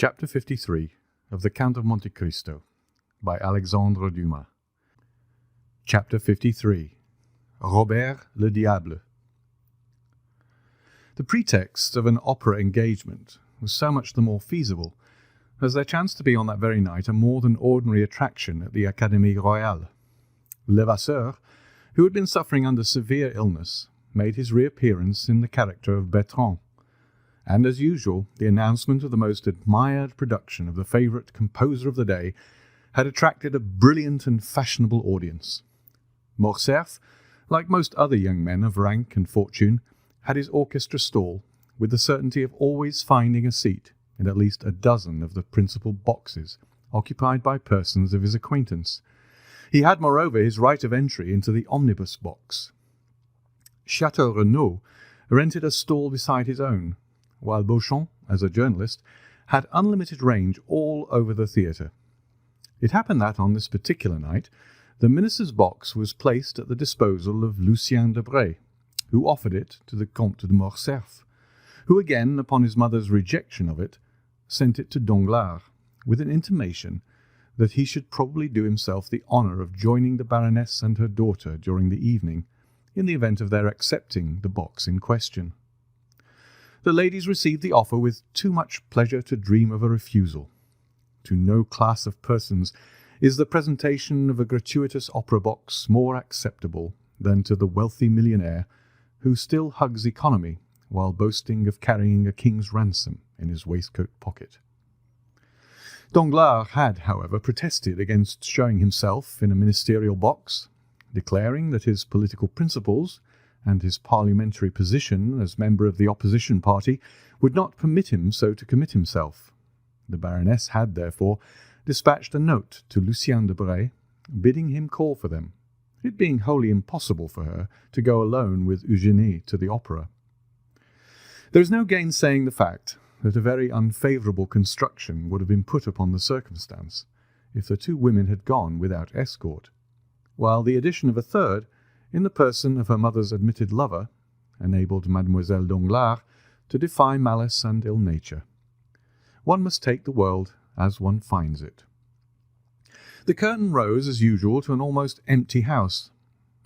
Chapter 53 of the Count of Monte Cristo by Alexandre Dumas. Chapter 53 Robert le Diable. The pretext of an opera engagement was so much the more feasible as there chanced to be on that very night a more than ordinary attraction at the Académie Royale. Levasseur, who had been suffering under severe illness, made his reappearance in the character of Bertrand, and as usual the announcement of the most admired production of the favourite composer of the day had attracted a brilliant and fashionable audience. Morcerf, like most other young men of rank and fortune, had his orchestra stall, with the certainty of always finding a seat in at least a dozen of the principal boxes occupied by persons of his acquaintance. He had, moreover, his right of entry into the omnibus box. Chateau Renaud rented a stall beside his own, while Beauchamp, as a journalist, had unlimited range all over the theatre. It happened that, on this particular night, the minister's box was placed at the disposal of Lucien Debray, who offered it to the Comte de Morcerf, who again, upon his mother's rejection of it, sent it to Danglars, with an intimation that he should probably do himself the honour of joining the Baroness and her daughter during the evening, in the event of their accepting the box in question. The ladies received the offer with too much pleasure to dream of a refusal. To no class of persons is the presentation of a gratuitous opera box more acceptable than to the wealthy millionaire who still hugs economy while boasting of carrying a king's ransom in his waistcoat pocket. Danglars had, however, protested against showing himself in a ministerial box, declaring that his political principles and his parliamentary position as member of the opposition party would not permit him so to commit himself. The Baroness had, therefore, dispatched a note to Lucien Debray, bidding him call for them, it being wholly impossible for her to go alone with Eugénie to the opera. There is no gainsaying the fact that a very unfavourable construction would have been put upon the circumstance if the two women had gone without escort, while the addition of a third, in the person of her mother's admitted lover, enabled Mademoiselle Danglars to defy malice and ill nature. One must take the world as one finds it. The curtain rose, as usual, to an almost empty house,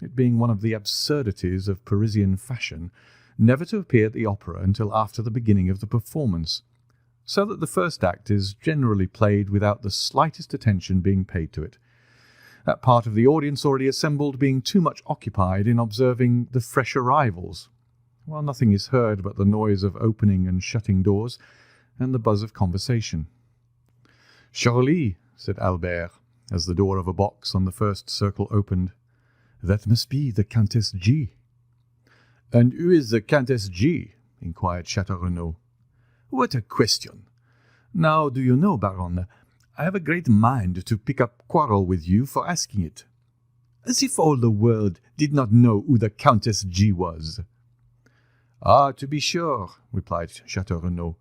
it being one of the absurdities of Parisian fashion never to appear at the opera until after the beginning of the performance, so that the first act is generally played without the slightest attention being paid to it, that part of the audience already assembled being too much occupied in observing the fresh arrivals, while nothing is heard but the noise of opening and shutting doors and the buzz of conversation. "Surely," said Albert, as the door of a box on the first circle opened, "that must be the Countess G." "And who is the Countess G?" inquired Chateau Renaud. "What a question! Now, do you know, Baron, I have a great mind to pick up quarrel with you for asking it. As if all the world did not know who the Countess G was." "Ah, to be sure," replied Chateau Renaud.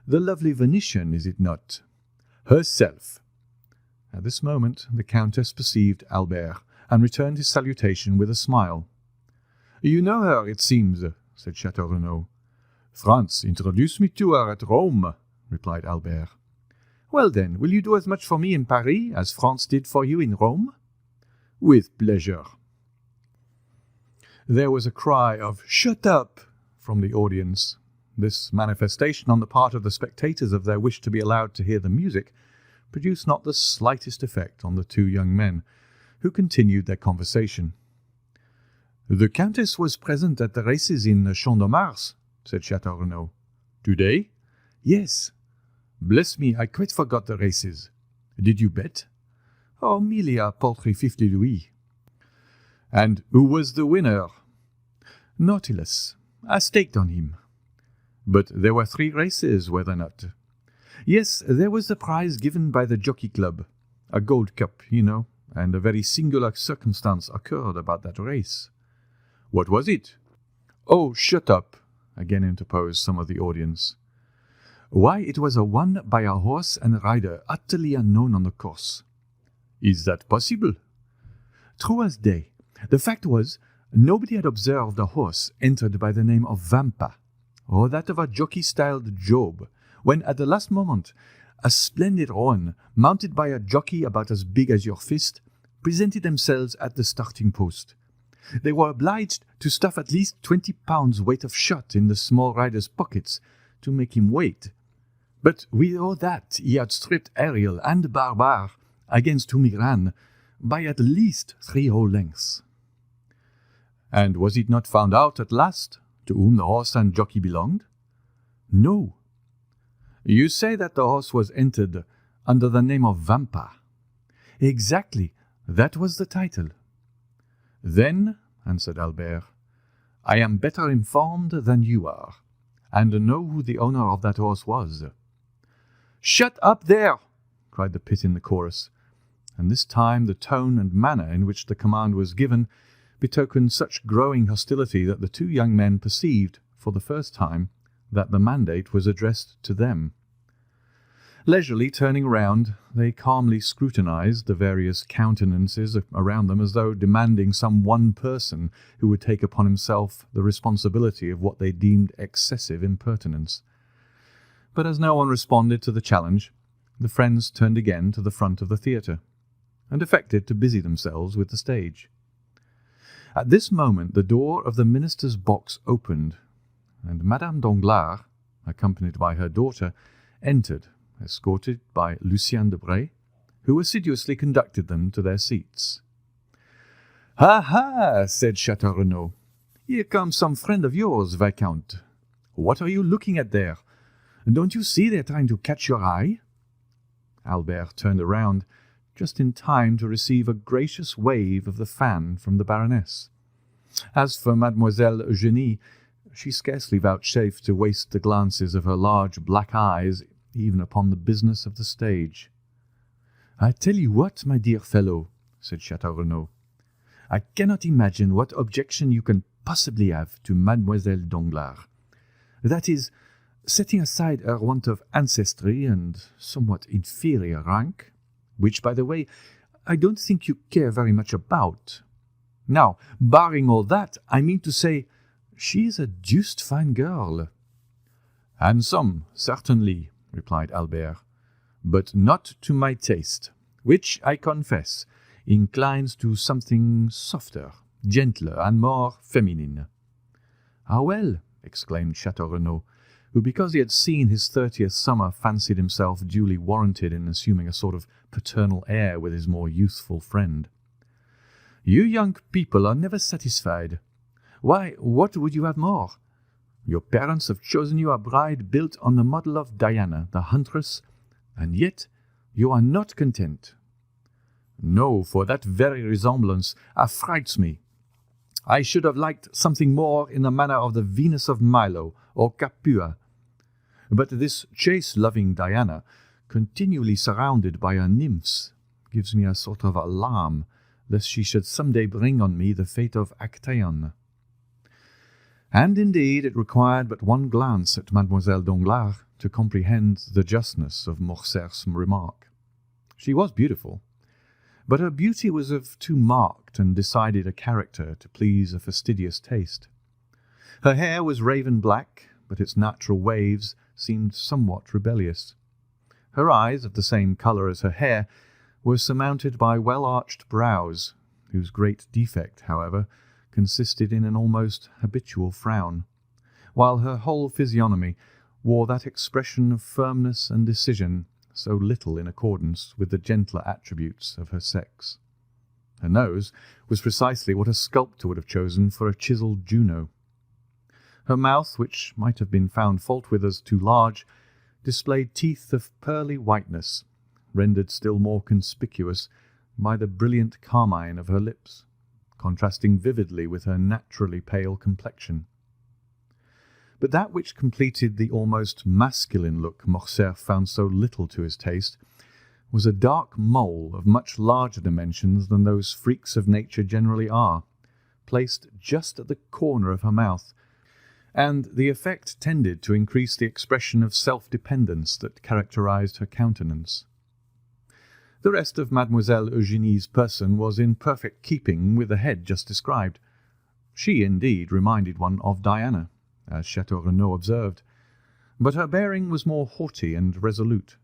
"The lovely Venetian, is it not?" "Herself." At this moment the Countess perceived Albert, and returned his salutation with a smile. "You know her, it seems," said Chateau Renaud. "France introduced me to her at Rome," replied Albert. "Well, then, will you do as much for me in Paris as France did for you in Rome?" "With pleasure." There was a cry of "Shut up!" from the audience. This manifestation on the part of the spectators of their wish to be allowed to hear the music produced not the slightest effect on the two young men, who continued their conversation. "The Countess was present at the races in the Champ de Mars," said Chateau Renaud. "Today?" "Yes." "Bless me, I quite forgot the races. Did you bet?" "Oh, merely a paltry 50 louis." "And who was the winner?" "Nautilus. I staked on him." "But there were 3 races, were there not?" "Yes, there was the prize given by the Jockey Club, a gold cup, you know, and a very singular circumstance occurred about that race." "What was it?" "Oh, shut up," again interposed some of the audience. "Why, it was won by a horse and rider utterly unknown on the course." "Is that possible?" "True as day. The fact was, nobody had observed a horse entered by the name of Vampa, or that of a jockey styled Job, when at the last moment a splendid roan, mounted by a jockey about as big as your fist, presented themselves at the starting post. They were obliged to stuff at least 20 pounds weight of shot in the small rider's pockets to make him wait. But with all that he outstripped Ariel and Barbar, against whom he ran, by at least 3 whole lengths. And was it not found out at last to whom the horse and jockey belonged? No. You say that the horse was entered under the name of Vampa. Exactly, that was the title. Then, answered Albert, I am better informed than you are, and know who the owner of that horse was. Shut up there! Cried the pit in the chorus, and this time the tone and manner in which the command was given betokened such growing hostility that the 2 young men perceived, for the first time, that the mandate was addressed to them. Leisurely turning round, they calmly scrutinized the various countenances around them as though demanding some one person who would take upon himself the responsibility of what they deemed excessive impertinence. But as no one responded to the challenge, the friends turned again to the front of the theatre, and affected to busy themselves with the stage. At this moment the door of the minister's box opened, and Madame Danglars, accompanied by her daughter, entered, escorted by Lucien Debray, who assiduously conducted them to their seats. "Ha, ha!" said Château Renaud. "Here comes some friend of yours, Viscount. What are you looking at there? Don't you see they're trying to catch your eye?" Albert turned around, just in time to receive a gracious wave of the fan from the Baroness. As for Mademoiselle Eugénie, she scarcely vouchsafed to waste the glances of her large black eyes even upon the business of the stage. "I tell you what, my dear fellow," said Château Renaud, "I cannot imagine what objection you can possibly have to Mademoiselle Danglars. That is, setting aside her want of ancestry and somewhat inferior rank, which, by the way, I don't think you care very much about. Now, barring all that, I mean to say, she is a deuced fine girl." "Handsome, certainly," replied Albert, "but not to my taste, which, I confess, inclines to something softer, gentler, and more feminine." "Ah, well," exclaimed Château Renaud, who, because he had seen his 30th summer, fancied himself duly warranted in assuming a sort of paternal air with his more youthful friend. "You young people are never satisfied. Why, what would you have more? Your parents have chosen you a bride built on the model of Diana, the huntress, and yet you are not content." "No, for that very resemblance affrights me. I should have liked something more in the manner of the Venus of Milo or Capua. But this chase-loving Diana, continually surrounded by her nymphs, gives me a sort of alarm lest she should some day bring on me the fate of Actaeon." And indeed it required but one glance at Mademoiselle Danglars to comprehend the justness of Morcerf's remark. She was beautiful, but her beauty was of too marked and decided a character to please a fastidious taste. Her hair was raven black, but its natural waves seemed somewhat rebellious. Her eyes, of the same colour as her hair, were surmounted by well-arched brows, whose great defect, however, consisted in an almost habitual frown, while her whole physiognomy wore that expression of firmness and decision so little in accordance with the gentler attributes of her sex. Her nose was precisely what a sculptor would have chosen for a chiselled Juno. Her mouth, which might have been found fault with as too large, displayed teeth of pearly whiteness, rendered still more conspicuous by the brilliant carmine of her lips, contrasting vividly with her naturally pale complexion. But that which completed the almost masculine look Morcerf found so little to his taste was a dark mole of much larger dimensions than those freaks of nature generally are, placed just at the corner of her mouth, and the effect tended to increase the expression of self-dependence that characterized her countenance. The rest of Mademoiselle Eugénie's person was in perfect keeping with the head just described. She, indeed, reminded one of Diana, as Château Renaud observed, but her bearing was more haughty and resolute.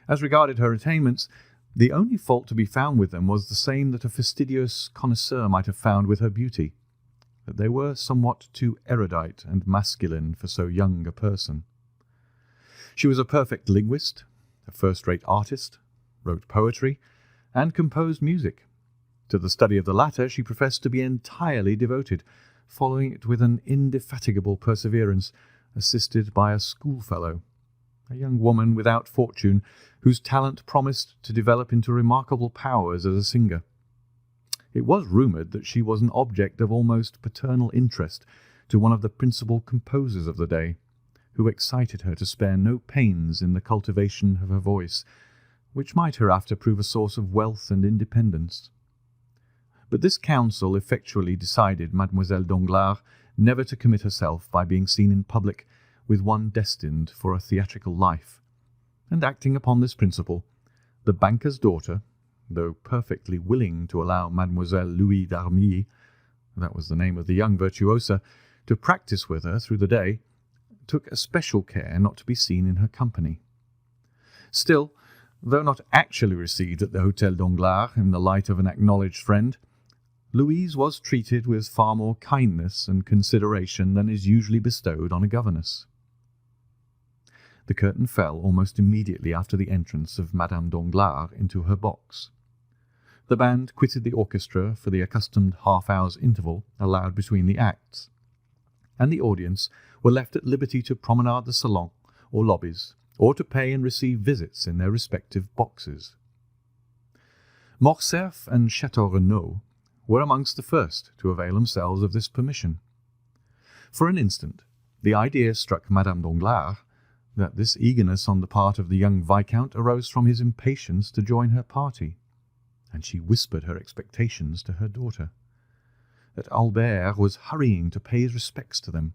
As regarded her attainments, the only fault to be found with them was the same that a fastidious connoisseur might have found with her beauty, that they were somewhat too erudite and masculine for so young a person. She was a perfect linguist, a first-rate artist, wrote poetry, and composed music. To the study of the latter she professed to be entirely devoted, following it with an indefatigable perseverance, assisted by a schoolfellow, a young woman without fortune, whose talent promised to develop into remarkable powers as a singer. It was rumoured that she was an object of almost paternal interest to one of the principal composers of the day, who excited her to spare no pains in the cultivation of her voice, which might hereafter prove a source of wealth and independence. But this counsel effectually decided Mademoiselle Danglars never to commit herself by being seen in public with one destined for a theatrical life, and acting upon this principle, the banker's daughter, though perfectly willing to allow Mademoiselle Louis d'Armilly, that was the name of the young virtuosa, to practise with her through the day, took especial care not to be seen in her company. Still, though not actually received at the Hôtel Danglars in the light of an acknowledged friend, Louise was treated with far more kindness and consideration than is usually bestowed on a governess. The curtain fell almost immediately after the entrance of Madame Danglars into her box. The band quitted the orchestra for the accustomed half-hour's interval allowed between the acts, and the audience were left at liberty to promenade the salon or lobbies, or to pay and receive visits in their respective boxes. Morcerf and Château Renaud were amongst the first to avail themselves of this permission. For an instant the idea struck Madame Danglars that this eagerness on the part of the young viscount arose from his impatience to join her party, and she whispered her expectations to her daughter, that Albert was hurrying to pay his respects to them.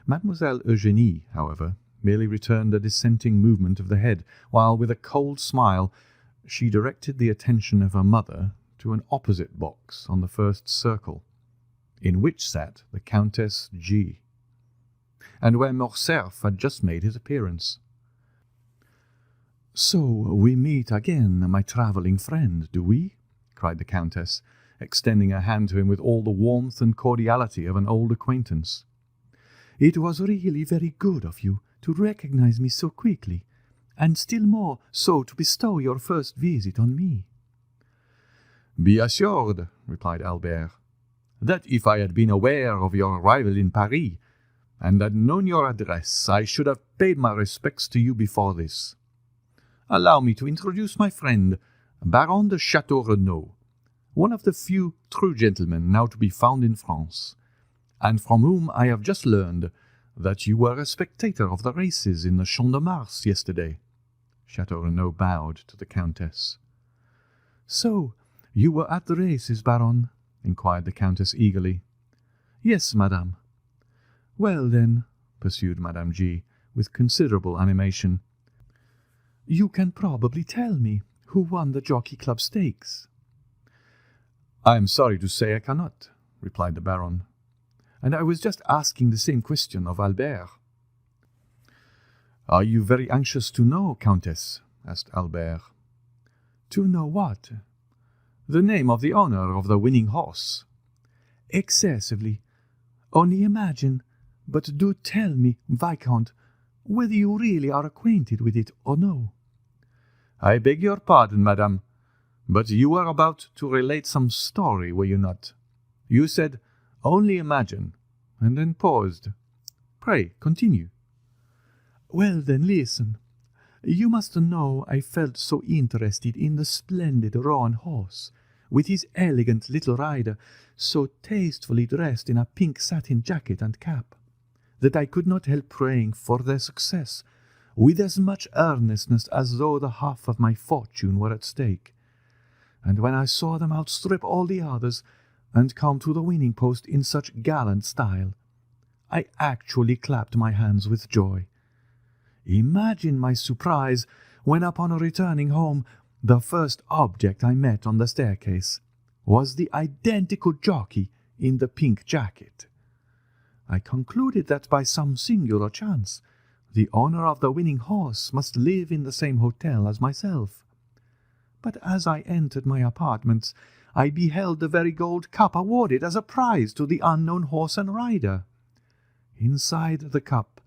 Mademoiselle Eugénie, however, merely returned a dissenting movement of the head, while, with a cold smile, she directed the attention of her mother to an opposite box on the first circle, in which sat the Countess G., and where Morcerf had just made his appearance. "So we meet again, my travelling friend, do we?" cried the Countess, extending her hand to him with all the warmth and cordiality of an old acquaintance. "It was really very good of you to recognize me so quickly, and still more so to bestow your first visit on me." "Be assured," replied Albert, "that if I had been aware of your arrival in Paris, and had known your address, I should have paid my respects to you before this. Allow me to introduce my friend, Baron de Château Renaud, one of the few true gentlemen now to be found in France, and from whom I have just learned that you were a spectator of the races in the Champ de Mars yesterday." Château Renaud bowed to the Countess. "So you were at the races, Baron?" inquired the Countess eagerly. "Yes, madame." "Well, then," pursued Madame G., with considerable animation, "you can probably tell me who won the Jockey Club stakes." "I am sorry to say I cannot," replied the Baron, "and I was just asking the same question of Albert." "Are you very anxious to know, Countess?" asked Albert. "To know what?" "The name of the owner of the winning horse." "Excessively. Only imagine, but do tell me, Viscount, whether you really are acquainted with it or no." "I beg your pardon, madame, but you were about to relate some story, were you not? You said, 'Only imagine,' and then paused. Pray, continue." "Well, then, listen. You must know I felt so interested in the splendid roan horse, with his elegant little rider, so tastefully dressed in a pink satin jacket and cap, that I could not help praying for their success, with as much earnestness as though the half of my fortune were at stake. And when I saw them outstrip all the others, and come to the winning post in such gallant style, I actually clapped my hands with joy. Imagine my surprise when, upon returning home, the first object I met on the staircase was the identical jockey in the pink jacket. I concluded that by some singular chance The owner of the winning horse must live in the same hotel as myself. But as I entered my apartments, I beheld the very gold cup awarded as a prize to the unknown horse and rider. Inside the cup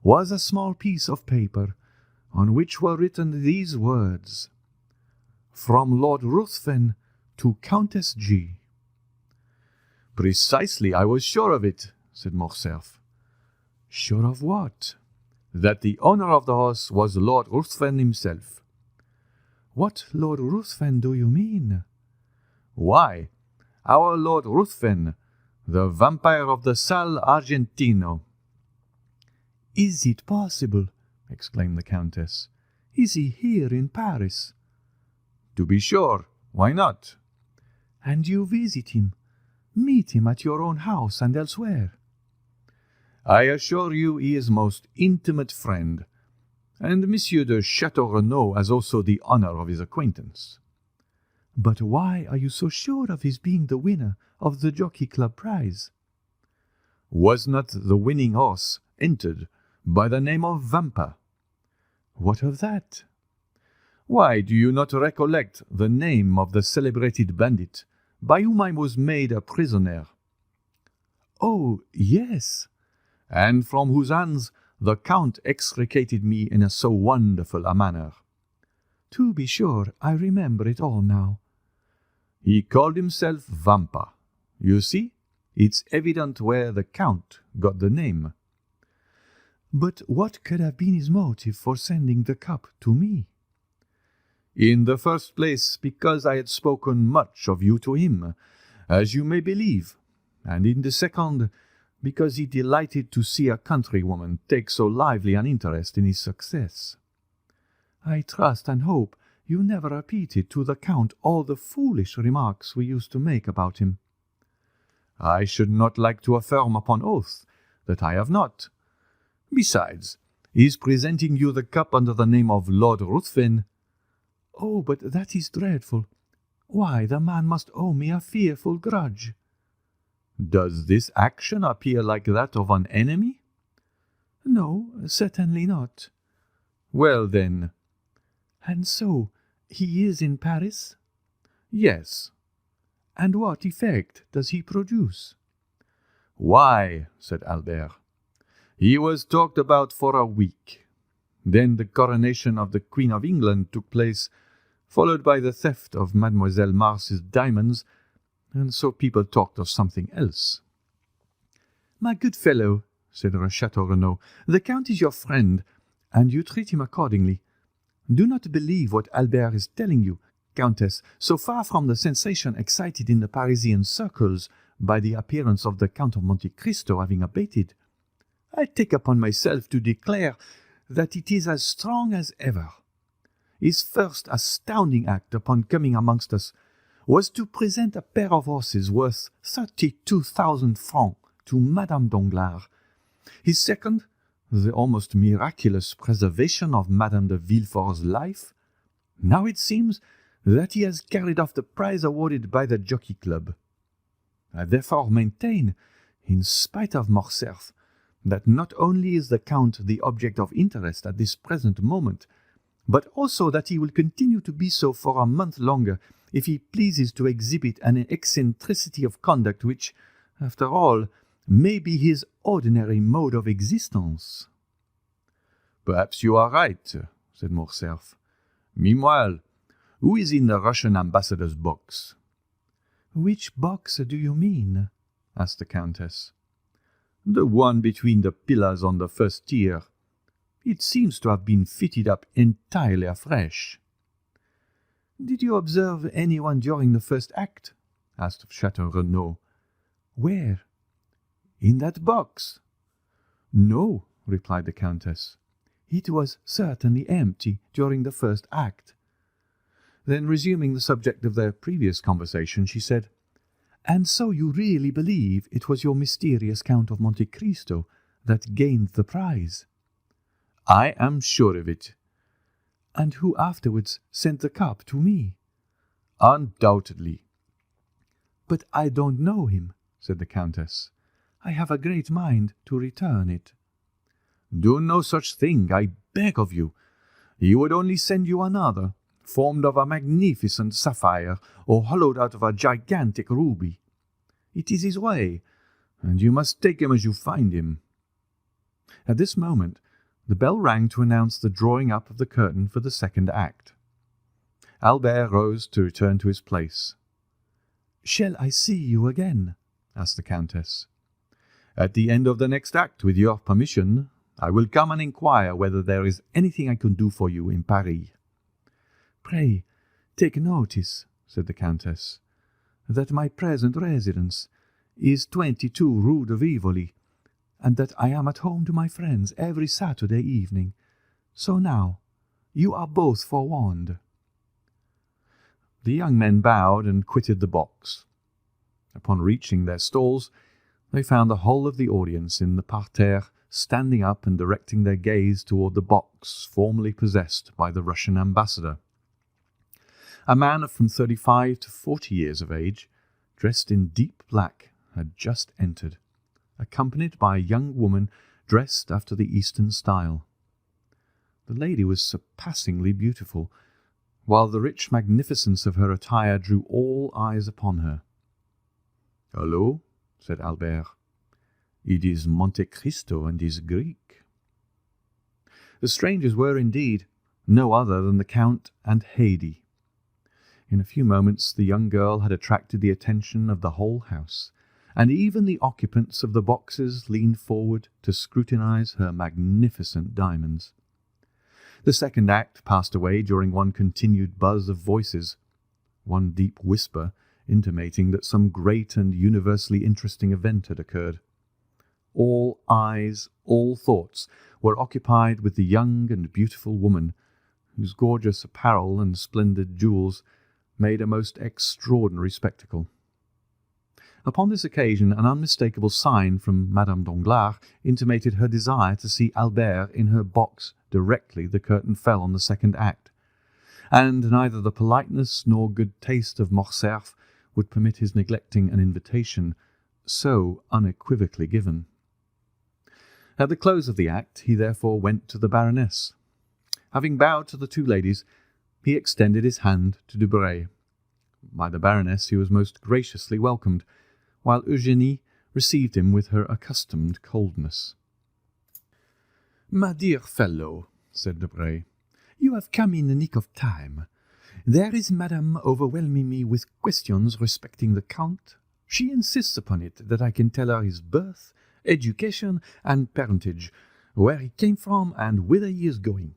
was a small piece of paper, on which were written these words: From Lord Ruthven to Countess G. Precisely, I was sure of it, said Morcerf. Sure of what? That the owner of the horse was Lord Ruthven himself. What Lord Ruthven do you mean? Why, our Lord Ruthven, the vampire of the Sal Argentino. Is it possible? Exclaimed the Countess. Is he here in Paris? To be sure. Why not? And you visit him, meet him at your own house and elsewhere? I assure you he is most intimate friend, and Monsieur de Château-Renaud has also the honour of his acquaintance. But why are you so sure of his being the winner of the Jockey Club prize? Was not the winning horse entered by the name of Vampa? What of that? Why, do you not recollect the name of the celebrated bandit by whom I was made a prisoner? Oh, yes. And from whose hands the Count extricated me in so wonderful a manner. To be sure, I remember it all now. He called himself Vampa. You see, it's evident where the Count got the name. But what could have been his motive for sending the cup to me? In the first place, because I had spoken much of you to him, as you may believe, and in the second, because he delighted to see a countrywoman take so lively an interest in his success. I trust and hope you never repeated to the Count all the foolish remarks we used to make about him. I should not like to affirm upon oath that I have not. Besides, his presenting you the cup under the name of Lord Ruthven— Oh, but that is dreadful. Why, the man must owe me a fearful grudge. Does this action appear like that of an enemy? No, certainly not. Well, then— And so, he is in Paris? Yes. And what effect does he produce? Why, said Albert, he was talked about for a week. Then the coronation of the Queen of England took place, followed by the theft of Mademoiselle Mars's diamonds, and so people talked of something else. My good fellow, said Château-Renaud, the Count is your friend, and you treat him accordingly. Do not believe what Albert is telling you, Countess, so far from the sensation excited in the Parisian circles by the appearance of the Count of Monte Cristo having abated. I take upon myself to declare that it is as strong as ever. His first astounding act upon coming amongst us was to present a pair of horses worth 32,000 francs to Madame Danglars. His second, the almost miraculous preservation of Madame de Villefort's life. Now it seems that he has carried off the prize awarded by the Jockey Club. I therefore maintain, in spite of Morcerf, that not only is the Count the object of interest at this present moment, but also that he will continue to be so for a month longer if he pleases to exhibit an eccentricity of conduct which, after all, may be his ordinary mode of existence. Perhaps you are right, said Morcerf. Meanwhile, who is in the Russian ambassador's box? Which box do you mean? Asked the Countess. The one between the pillars on the first tier. It seems to have been fitted up entirely afresh. Did you observe anyone during the first act? Asked Château-Renaud. Where? In that box. No, replied the Countess. It was certainly empty during the first act. Then, resuming the subject of their previous conversation, she said, And so you really believe it was your mysterious Count of Monte Cristo that gained the prize? I am sure of it. And who afterwards sent the cup to me? Undoubtedly. But I don't know him, said the Countess. I have a great mind to return it. Do no such thing, I beg of you. He would only send you another, formed of a magnificent sapphire, or hollowed out of a gigantic ruby. It is his way, and you must take him as you find him." At this moment the bell rang to announce the drawing up of the curtain for the second act. Albert rose to return to his place. "Shall I see you again?" asked the Countess. "At the end of the next act, with your permission, I will come and inquire whether there is anything I can do for you in Paris." "Pray take notice," said the Countess, "that my present residence is 22 Rue de Rivoli, and that I am at home to my friends every Saturday evening. So now you are both forewarned." The young men bowed and quitted the box. Upon reaching their stalls, they found the whole of the audience in the parterre standing up and directing their gaze toward the box formerly possessed by the Russian ambassador. A man of from 35 to 40 years of age, dressed in deep black, had just entered, accompanied by a young woman dressed after the Eastern style. The lady was surpassingly beautiful, while the rich magnificence of her attire drew all eyes upon her. "Hullo," said Albert. "It is Monte Cristo and his Greek." The strangers were indeed no other than the Count and Haydée. In a few moments the young girl had attracted the attention of the whole house, and even the occupants of the boxes leaned forward to scrutinize her magnificent diamonds. The second act passed away during one continued buzz of voices, one deep whisper intimating that some great and universally interesting event had occurred. All eyes, all thoughts were occupied with the young and beautiful woman, whose gorgeous apparel and splendid jewels made a most extraordinary spectacle. Upon this occasion an unmistakable sign from Madame Danglars intimated her desire to see Albert in her box directly the curtain fell on the second act, and neither the politeness nor good taste of Morcerf would permit his neglecting an invitation so unequivocally given. At the close of the act he therefore went to the Baroness. Having bowed to the two ladies, he extended his hand to Debray. By the Baroness he was most graciously welcomed, while Eugénie received him with her accustomed coldness. "My dear fellow," said Debray, "you have come in the nick of time. There is Madame overwhelming me with questions respecting the Count. She insists upon it that I can tell her his birth, education, and parentage, where he came from, and whither he is going.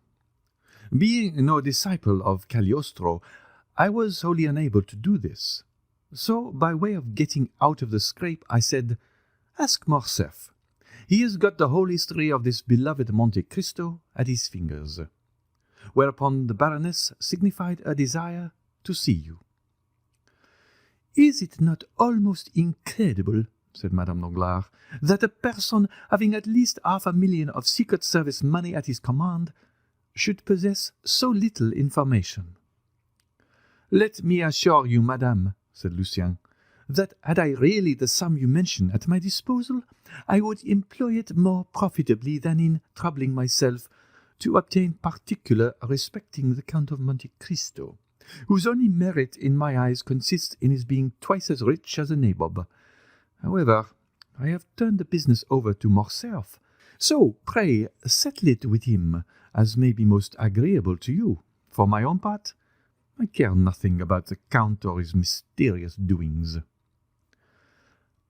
Being no disciple of Cagliostro, I was wholly unable to do this. So, by way of getting out of the scrape, I said, 'Ask Morcerf. He has got the whole history of this beloved Monte Cristo at his fingers.' Whereupon the Baroness signified a desire to see you." "Is it not almost incredible," said Madame Danglars, "that a person having at least 500,000 of Secret Service money at his command should possess so little information?" "Let me assure you, madame," said Lucien, "that had I really the sum you mention at my disposal, I would employ it more profitably than in troubling myself to obtain particular respecting the Count of Monte Cristo, whose only merit in my eyes consists in his being twice as rich as a nabob. However, I have turned the business over to Morcerf, so pray settle it with him as may be most agreeable to you. For my own part, I care nothing about the Count or his mysterious doings."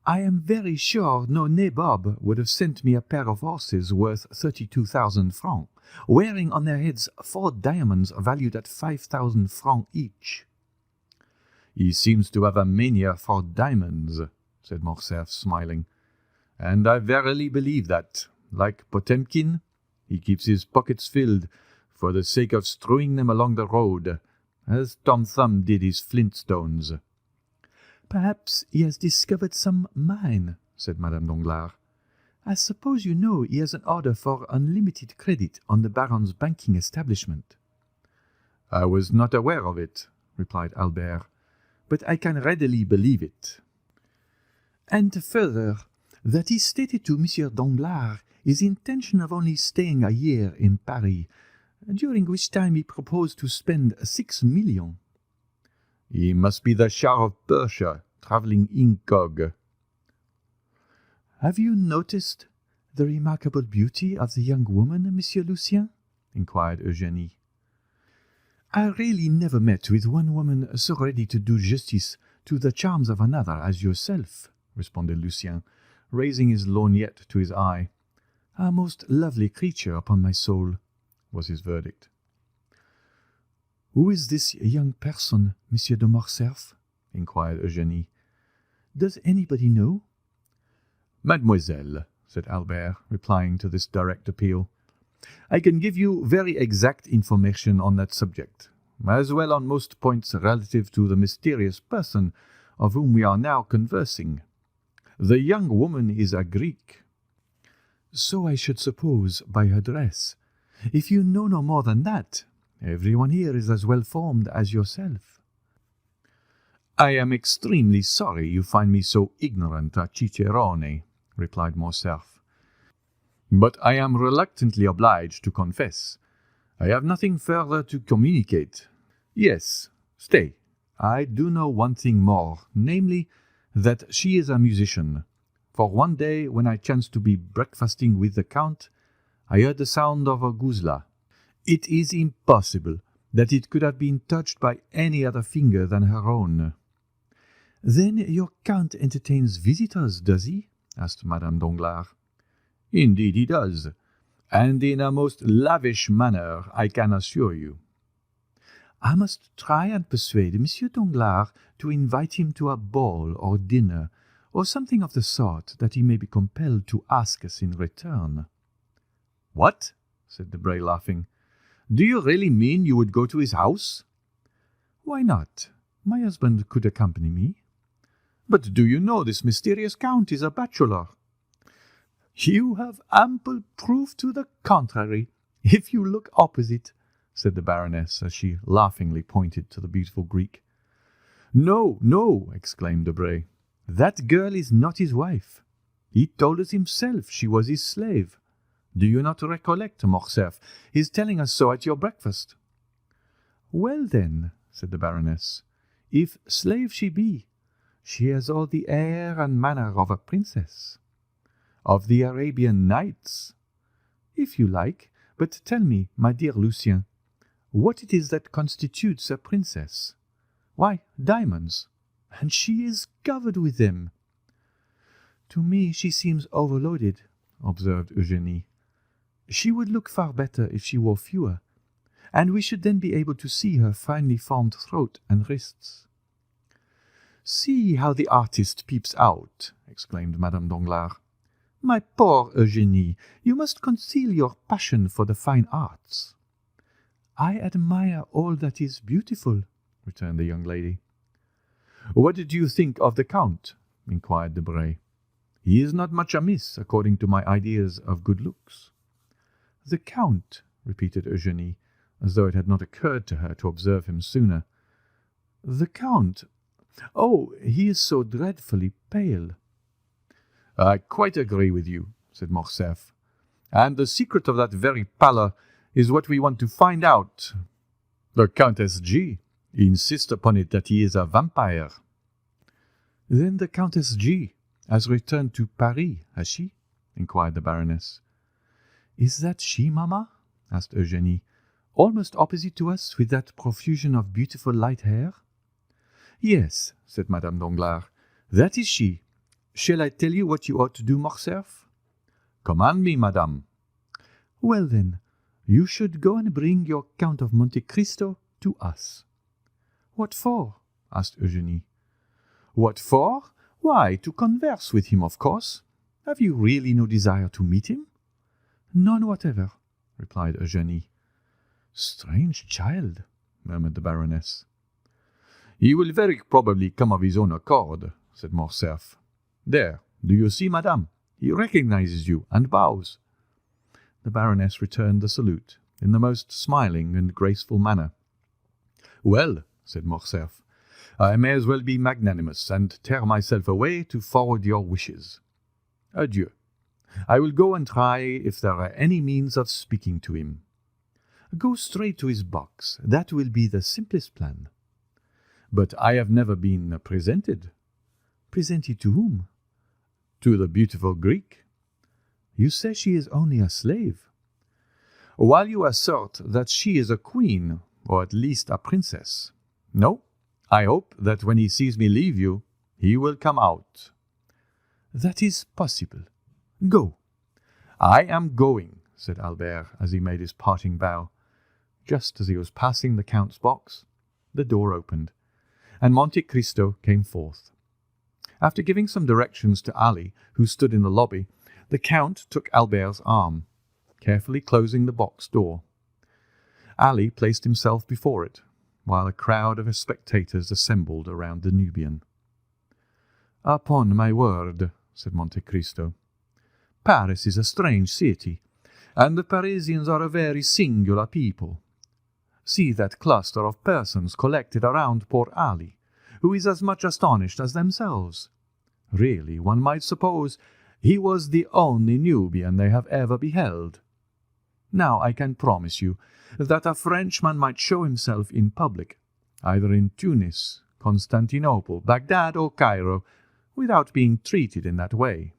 "I am very sure no nabob would have sent me a pair of horses worth 32,000 francs, wearing on their heads 4 diamonds valued at 5,000 francs each." "He seems to have a mania for diamonds," said Morcerf, smiling, "and I verily believe that, like Potemkin, he keeps his pockets filled for the sake of strewing them along the road, as Tom Thumb did his flintstones." "Perhaps he has discovered some mine," said Madame Danglars. "I suppose you know he has an order for unlimited credit on the Baron's banking establishment." "I was not aware of it," replied Albert, "but I can readily believe it." "And further, that he stated to Monsieur Danglars his intention of only staying a year in Paris, during which time he proposed to spend 6 millions. He must be the Shah of Persia, travelling incog. Have you noticed the remarkable beauty of the young woman, Monsieur Lucien? Inquired Eugénie. I really never met with one woman so ready to do justice to the charms of another as yourself, responded Lucien, raising his lorgnette to his eye. A most lovely creature, upon my soul, was his verdict. Who is this young person, Monsieur de Morcerf? Inquired Eugénie. Does anybody know? Mademoiselle, said Albert, replying to this direct appeal, I can give you very exact information on that subject, as well on most points relative to the mysterious person of whom we are now conversing. The young woman is a Greek. So I should suppose by her dress. If you know no more than that, everyone here is as well formed as yourself. I am extremely sorry you find me so ignorant a cicerone, replied Morcerf. But I am reluctantly obliged to confess. I have nothing further to communicate. Yes, stay. I do know one thing more, namely, that she is a musician. For one day, when I chanced to be breakfasting with the Count, I heard the sound of a guzla. It is impossible that it could have been touched by any other finger than her own. Then your Count entertains visitors, does he? Asked Madame Danglars. Indeed he does, and in a most lavish manner, I can assure you. I must try and persuade Monsieur Danglars to invite him to a ball or dinner, or something of the sort, that he may be compelled to ask us in return. What? Said Debray, laughing. Do you really mean you would go to his house? Why not? My husband could accompany me. But do you know this mysterious Count is a bachelor? You have ample proof to the contrary, if you look opposite, said the Baroness, as she laughingly pointed to the beautiful Greek. No, no, exclaimed Debray. That girl is not his wife. He told us himself she was his slave. Do you not recollect, Morcerf, his telling us so at your breakfast? Well, then, said the Baroness, if slave she be, she has all the air and manner of a princess. Of the Arabian Nights, if you like. But tell me, my dear Lucien, what it is that constitutes a princess? Why, diamonds, and she is covered with them. To me she seems overloaded, observed Eugénie. She would look far better if she wore fewer, and we should then be able to see her finely formed throat and wrists. See how the artist peeps out, exclaimed Madame Danglars. My poor Eugénie, you must conceal your passion for the fine arts. I admire all that is beautiful, returned the young lady. What did you think of the Count? Inquired Debray. He is not much amiss, according to my ideas of good looks. The Count, repeated Eugénie, as though it had not occurred to her to observe him sooner. The Count? Oh, he is so dreadfully pale. I quite agree with you, said Morcerf. And the secret of that very pallor is what we want to find out. The Countess G. insists upon it that he is a vampire. Then the Countess G. has returned to Paris, has she? Inquired the Baroness. Is that she, mamma? Asked Eugénie, almost opposite to us, with that profusion of beautiful light hair. Yes, said Madame Danglars, that is she. Shall I tell you what you ought to do, Morcerf? Command me, madame. Well, then, you should go and bring your Count of Monte Cristo to us. What for? asked Eugénie. What for? Why, to converse with him, of course. Have you really no desire to meet him? None whatever, replied Eugénie. Strange child, murmured the Baroness. He will very probably come of his own accord, said Morcerf. There, do you see, madame? He recognizes you and bows. The Baroness returned the salute in the most smiling and graceful manner. Well, said Morcerf, I may as well be magnanimous and tear myself away to forward your wishes. Adieu. I will go and try if there are any means of speaking to him. Go straight to his box. That will be the simplest plan. But I have never been presented. Presented to whom? To the beautiful Greek. You say she is only a slave. While you assert that she is a queen, or at least a princess. No, I hope that when he sees me leave you, he will come out. That is possible. Go. I am going, said Albert, as he made his parting bow. Just as he was passing the Count's box, the door opened, and Monte Cristo came forth. After giving some directions to Ali, who stood in the lobby, the Count took Albert's arm, carefully closing the box door. Ali placed himself before it, while a crowd of spectators assembled around the Nubian. "Upon my word," said Monte Cristo, "Paris is a strange city, and the Parisians are a very singular people. See that cluster of persons collected around poor Ali, who is as much astonished as themselves. Really, one might suppose he was the only Nubian they have ever beheld. Now I can promise you that a Frenchman might show himself in public, either in Tunis, Constantinople, Baghdad, or Cairo, without being treated in that way.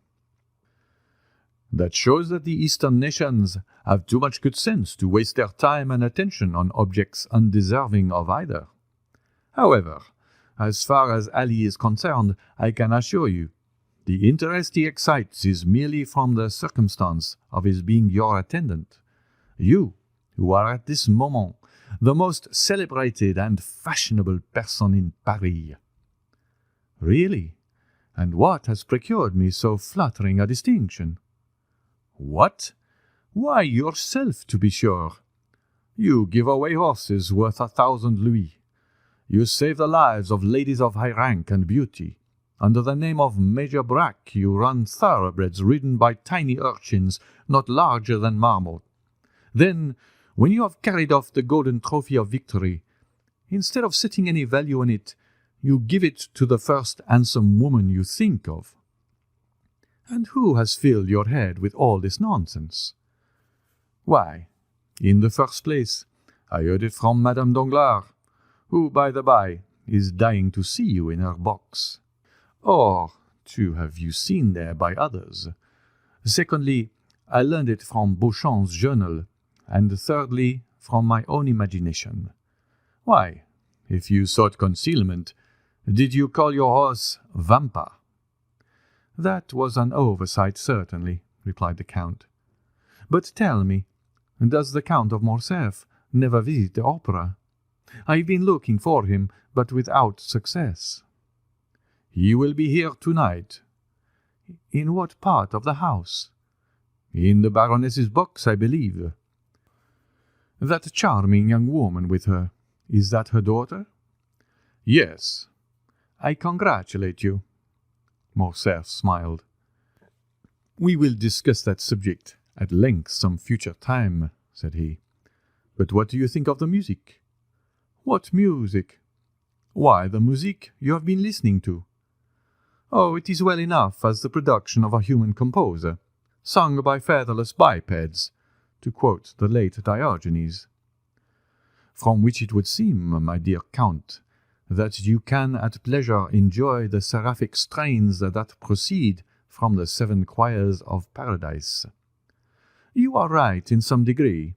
That shows that the Eastern nations have too much good sense to waste their time and attention on objects undeserving of either. However, as far as Ali is concerned, I can assure you, the interest he excites is merely from the circumstance of his being your attendant. You, who are at this moment the most celebrated and fashionable person in Paris. Really? And what has procured me so flattering a distinction? What? Why, yourself, to be sure. You give away horses worth 1,000 louis. You save the lives of ladies of high rank and beauty. Under the name of Major Brack, you run thoroughbreds ridden by tiny urchins not larger than marmot. Then, when you have carried off the golden trophy of victory, instead of setting any value on it, you give it to the first handsome woman you think of. And who has filled your head with all this nonsense? Why, in the first place, I heard it from Madame Danglars, who, by the by, is dying to see you in her box. Or to have you seen there by others. Secondly, I learned it from Beauchamp's journal, and thirdly, from my own imagination. Why, if you sought concealment, did you call your horse Vampa? That was an oversight, certainly, replied the Count. But tell me, does the Count of Morcerf never visit the opera? I've been looking for him, but without success. He will be here tonight. In what part of the house? In the Baroness's box, I believe. That charming young woman with her, is that her daughter? Yes. I congratulate you. Morcerf smiled. We will discuss that subject at length some future time, said he. But what do you think of the music? What music? Why, the music you have been listening to. Oh, it is well enough as the production of a human composer, sung by featherless bipeds, to quote the late Diogenes. From which it would seem, my dear Count, that you can at pleasure enjoy the seraphic strains that proceed from the 7 choirs of paradise. You are right in some degree.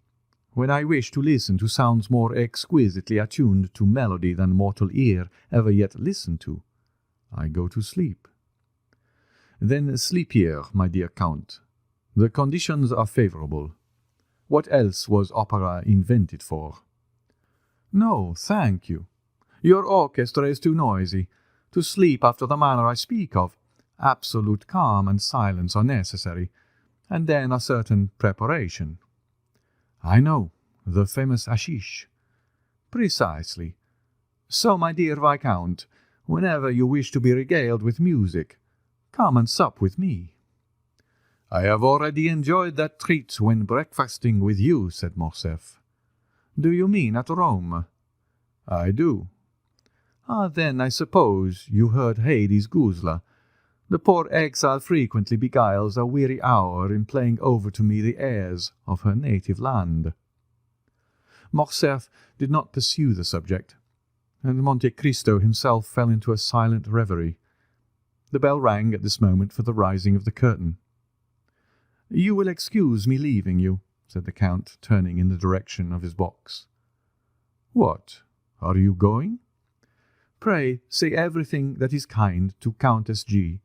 When I wish to listen to sounds more exquisitely attuned to melody than mortal ear ever yet listened to, I go to sleep. Then sleep here, my dear Count. The conditions are favorable. What else was opera invented for? No, thank you. Your orchestra is too noisy. To sleep after the manner I speak of, absolute calm and silence are necessary, and then a certain preparation. I know, the famous hashish. Precisely. So, my dear Viscount, whenever you wish to be regaled with music, come and sup with me. I have already enjoyed that treat when breakfasting with you, said Morcerf. Do you mean at Rome? I do. Ah, then I suppose you heard Hades Guzla, The poor exile frequently beguiles a weary hour in playing over to me the airs of her native land." Morcerf did not pursue the subject, and Monte Cristo himself fell into a silent reverie. The bell rang at this moment for the rising of the curtain. "You will excuse me leaving you," said the Count, turning in the direction of his box. "What? Are you going?" "Pray say everything that is kind to Countess G.,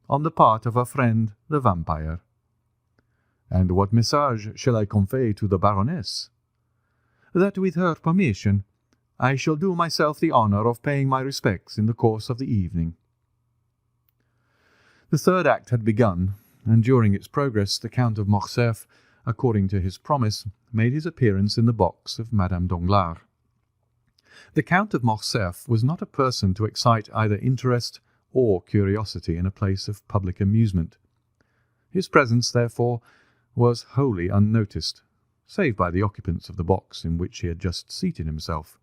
on the part of her friend the vampire." "And what message shall I convey to the Baroness?" "That with her permission I shall do myself the honour of paying my respects in the course of the evening." The third act had begun, and during its progress the Count of Morcerf, according to his promise, made his appearance in the box of Madame Danglars. The Count of Morcerf was not a person to excite either interest or curiosity in a place of public amusement. His presence, therefore, was wholly unnoticed, save by the occupants of the box in which he had just seated himself.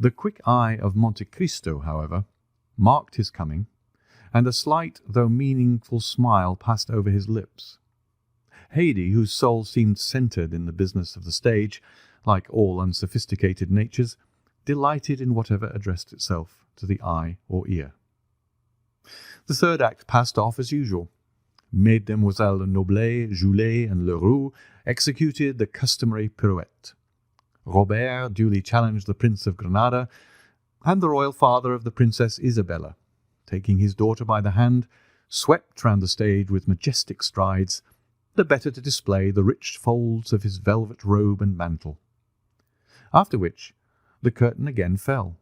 The quick eye of Monte Cristo, however, marked his coming, and a slight though meaningful smile passed over his lips. Haydée, whose soul seemed centred in the business of the stage, like all unsophisticated natures, delighted in whatever addressed itself to the eye or ear. The third act passed off as usual. Mesdemoiselles Noblet, Joulet, and Leroux executed the customary pirouette. Robert duly challenged the Prince of Granada, and the royal father of the Princess Isabella, taking his daughter by the hand, swept round the stage with majestic strides, the better to display the rich folds of his velvet robe and mantle. After which the curtain again fell,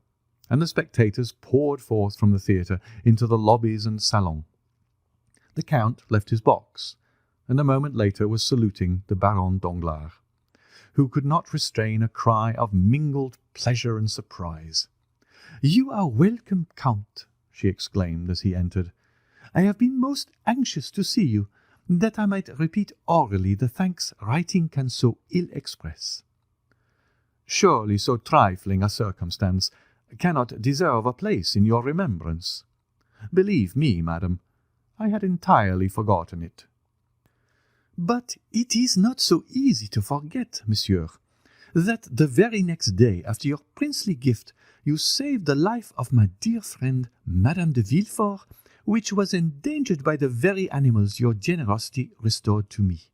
and the spectators poured forth from the theatre into the lobbies and salons. The Count left his box, and a moment later was saluting the Baron Danglars, who could not restrain a cry of mingled pleasure and surprise. "You are welcome, Count," she exclaimed as he entered. "I have been most anxious to see you, that I might repeat orally the thanks writing can so ill express. Surely so trifling a circumstance cannot deserve a place in your remembrance. Believe me, madam, I had entirely forgotten it." "But it is not so easy to forget, monsieur, that the very next day after your princely gift you saved the life of my dear friend Madame de Villefort, which was endangered by the very animals your generosity restored to me.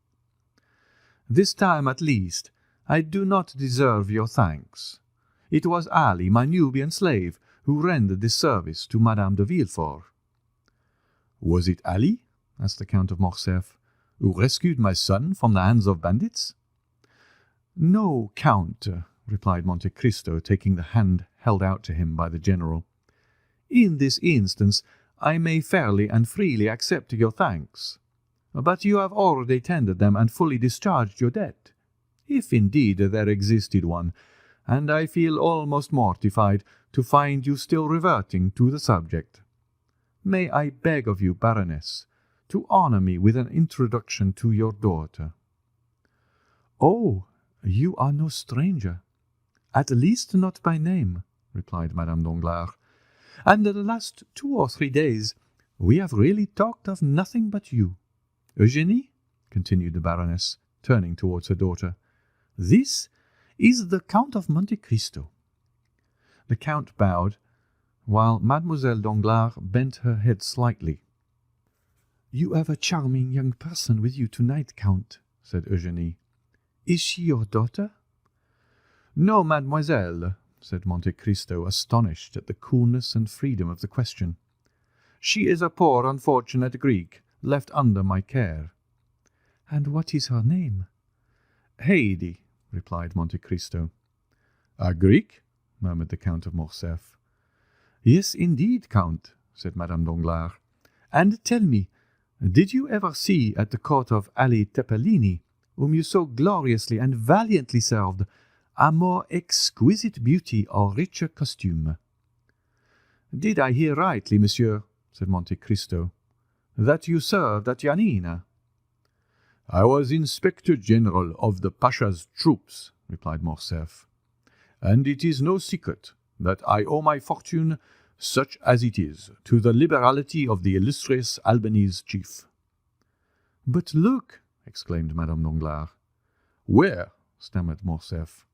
This time, at least, I do not deserve your thanks. It was Ali, my Nubian slave, who rendered this service to Madame de Villefort." "Was it Ali," asked the Count of Morcerf, "who rescued my son from the hands of bandits?" "No, Count," replied Monte Cristo, taking the hand held out to him by the general. "In this instance I may fairly and freely accept your thanks. But you have already tendered them and fully discharged your debt, if indeed there existed one, and I feel almost mortified to find you still reverting to the subject. May I beg of you, Baroness, to honour me with an introduction to your daughter?" "Oh, you are no stranger, at least not by name," replied Madame Danglars, "and the last 2 or 3 days we have really talked of nothing but you. Eugénie," continued the Baroness, turning towards her daughter, "this is the Count of Monte Cristo." The Count bowed, while Mademoiselle Danglars bent her head slightly. "You have a charming young person with you tonight, Count," said Eugénie. "Is she your daughter?" "No, mademoiselle," said Monte Cristo, astonished at the coolness and freedom of the question. "She is a poor unfortunate Greek, left under my care." "And what is her name?" "Haydée," replied Monte Cristo. "A Greek?" murmured the Count of Morcerf. "Yes, indeed, Count," said Madame Danglars. "And tell me, did you ever see at the court of Ali Tepelini, whom you so gloriously and valiantly served, a more exquisite beauty or richer costume?" "Did I hear rightly, monsieur," said Monte Cristo, "that you served at Yanina?" "I was Inspector General of the Pasha's troops," replied Morcerf, "and it is no secret that I owe my fortune such as it is, to the liberality of the illustrious Albanese chief." "But look!" exclaimed Madame Danglars. "Where?" stammered Morcerf.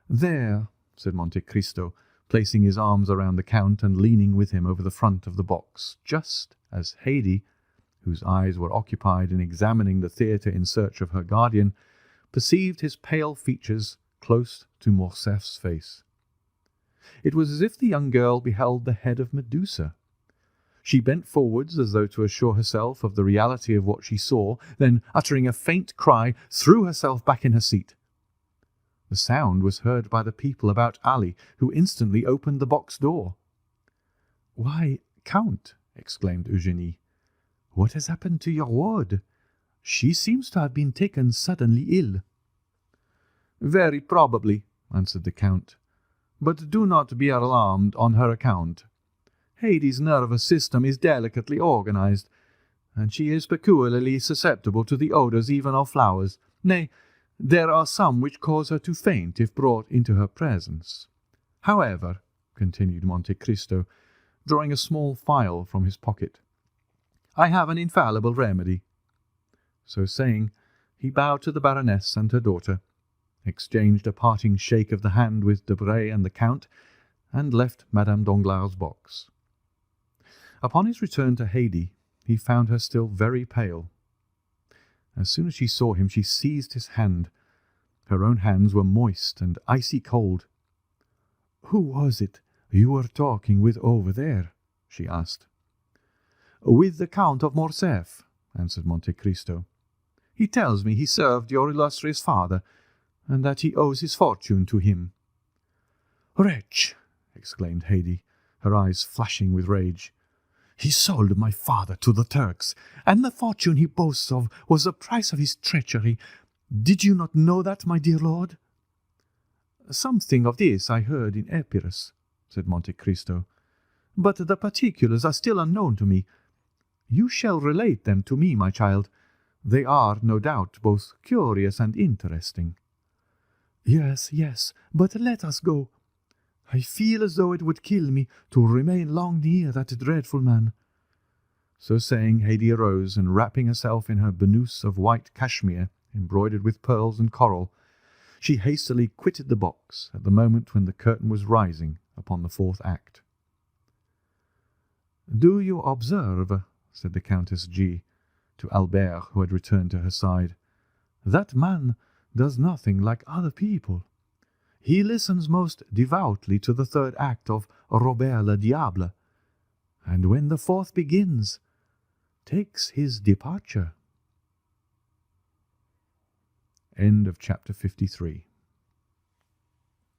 "There," said Monte Cristo, placing his arms around the Count and leaning with him over the front of the box, just as Haydée, whose eyes were occupied in examining the theatre in search of her guardian, perceived his pale features close to Morcerf's face. It was as if the young girl beheld the head of Medusa. She bent forwards as though to assure herself of the reality of what she saw, then, uttering a faint cry, threw herself back in her seat. The sound was heard by the people about Ali, who instantly opened the box door. "Why, Count," exclaimed Eugénie, "what has happened to your ward? She seems to have been taken suddenly ill." "Very probably," answered the Count, "but do not be alarmed on her account. Haydée's nervous system is delicately organized, and she is peculiarly susceptible to the odours even of flowers. Nay, there are some which cause her to faint if brought into her presence. However," continued Monte Cristo, drawing a small phial from his pocket, "I have an infallible remedy." So saying, he bowed to the Baroness and her daughter, exchanged a parting shake of the hand with Debray and the Count, and left Madame Danglars' box. Upon his return to Haydée, he found her still very pale. As soon as she saw him, she seized his hand. Her own hands were moist and icy cold. "Who was it you were talking with over there?" she asked. "With the Count of Morcerf," answered Monte Cristo. "He tells me he served your illustrious father, and that he owes his fortune to him." "Wretch!" exclaimed Haydée, her eyes flashing with rage. "He sold my father to the Turks, and the fortune he boasts of was the price of his treachery. Did you not know that, my dear lord?" "Something of this I heard in Epirus," said Monte Cristo, "but the particulars are still unknown to me. You shall relate them to me, my child. They are, no doubt, both curious and interesting." "Yes, yes, but let us go. I feel as though it would kill me to remain long near that dreadful man." So saying, Haydée arose, and wrapping herself in her burnous of white cashmere, embroidered with pearls and coral, she hastily quitted the box at the moment when the curtain was rising upon the fourth act. "Do you observe," said the Countess G. to Albert, who had returned to her side, "that man does nothing like other people. He listens most devoutly to the third act of Robert le Diable, and when the fourth begins, takes his departure." End of chapter 53.